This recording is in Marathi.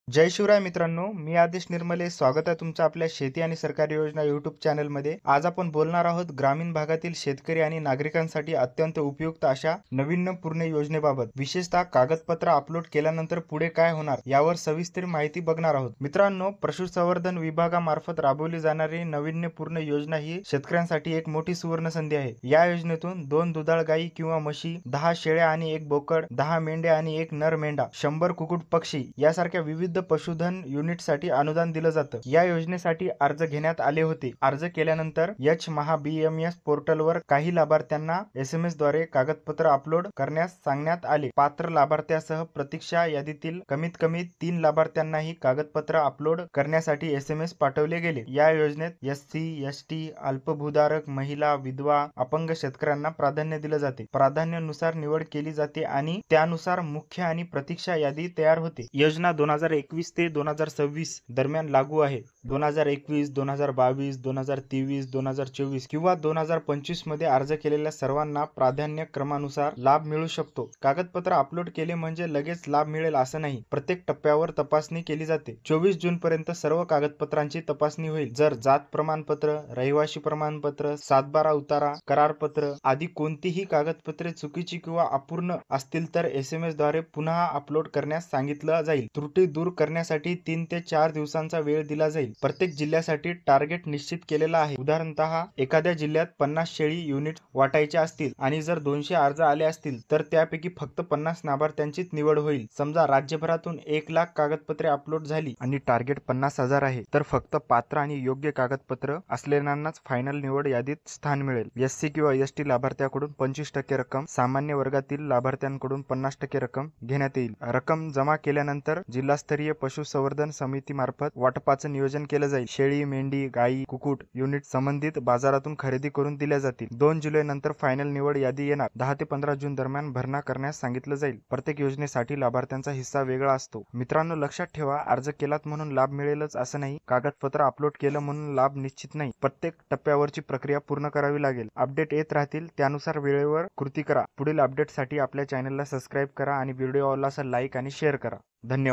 जय शिवराय मित्रांनो, मी आदेश निर्मले. स्वागत आहे तुमचं आपल्या शेती आणि सरकारी योजना यूट्यूब चॅनलमध्ये. आज आपण बोलणार आहोत ग्रामीण भागातील शेतकरी आणि नागरिकांसाठी अत्यंत उपयुक्त अशा नाविन्यपूर्ण योजनेबाबत. विशेषतः कागदपत्र अपलोड केल्यानंतर पुढे काय होणार यावर सविस्तर माहिती बघणार आहोत. मित्रांनो, पशुसंवर्धन विभागामार्फत राबवली जाणारी नाविन्यपूर्ण योजना ही शेतकऱ्यांसाठी एक मोठी सुवर्ण संधी आहे. या योजनेतून 2 दुधाळ गायी किंवा म्हशी, 10 शेळ्या आणि 1 बोकड, 10 मेंढ्या आणि 1 नर मेंढा, 100 कुक्कुट पक्षी यासारख्या विविध पशुधन युनिटसाठी अनुदान दिलं जातं. या योजनेसाठी अर्ज घेण्यात आले होते. अर्ज केल्यानंतर महाबीएमएस पोर्टलवर काही लाभार्थ्यांना SMS द्वारे कागदपत्र अपलोड करण्यास सांगण्यात आले. पात्र लाभार्थ्यासह प्रतीक्षा यादीतील कमीत कमी 3 लाभार्थ्यांनाही कागदपत्र अपलोड करण्यासाठी SMS पाठवले गेले. या योजनेत SC, ST, अल्पभूधारक, महिला, विधवा, अपंग शेतकऱ्यांना प्राधान्य दिले जाते. प्राधान्यानुसार निवड केली जाते आणि त्यानुसार मुख्य आणि प्रतीक्षा यादी तयार होते. योजना 2021 ते 2026 दरम्यान लागू आहे. 2021, 2022, 2023, 2024 किंवा 2025 मध्ये अर्ज केलेल्या सर्वांना प्राधान्य क्रमानुसार लाभ मिळू शकतो. कागदपत्र अपलोड केले म्हणजे लगेच लाभ मिळेल असं नाही. प्रत्येक टप्प्यावर तपासणी केली जाते. 24 जून पर्यंत सर्व कागदपत्रांची तपासणी होईल. जर जात प्रमाणपत्र, रहिवासी प्रमाणपत्र, 7/12 उतारा, करारपत्र आदी कोणतीही कागदपत्रे चुकीची किंवा अपूर्ण असतील तर SMS द्वारे पुन्हा अपलोड करण्यास सांगितलं जाईल. त्रुटी दूर करण्यासाठी 3 ते 4 दिवसांचा वेळ दिला जाईल. प्रत्येक जिल्ह्यासाठी टार्गेट निश्चित केलेला आहे. उदाहरणतः एखाद्या जिल्ह्यात 50 शेळी युनिट वाटायच्या असतील आणि जर 200 अर्ज आले असतील तर त्यापैकी फक्त 50 लाभार्थ्यांचीच निवड होईल. समजा राज्यभरातून 1,00,000 कागदपत्रे अपलोड झाली आणि टार्गेट 50,000 आहे तर फक्त पात्र आणि योग्य कागदपत्र असलेल्यांनाच फायनल निवड यादीत स्थान मिळेल. SC किंवा ST लाभार्थ्याकडून 25% रक्कम, सामान्य वर्गातील लाभार्थ्यांकडून 50% रक्कम घेण्यात येईल. रक्कम जमा केल्यानंतर जिल्हास्तरीय पशुसंवर्धन समितीमार्फत वाटपाचं नियोजन केलं जाईल. शेळी, मेंढी, गायी, कुक्कुट युनिट संबंधित बाजारातून खरेदी करून दिल्या जातील. 2 जुलै नंतर फायनल निवड यादी येणार. 10 ते 15 जून दरम्यान भरणा करण्यास सांगितलं जाईल. प्रत्येक योजनेसाठी लाभार्थ्यांचा हिस्सा वेगळा असतो. मित्रांनो, लक्षात ठेवा, अर्ज केलात म्हणून लाभ मिळेलच असं नाही. कागदपत्र अपलोड केलं म्हणून लाभ निश्चित नाही. प्रत्येक टप्प्यावरची प्रक्रिया पूर्ण करावी लागेल. अपडेट येत राहतील, त्यानुसार वेळेवर कृती करा. पुढील अपडेटसाठी आपल्या चॅनलला सबस्क्राईब करा आणि व्हिडिओ आवडला असेल लाईक आणि शेअर करा. धन्यवाद.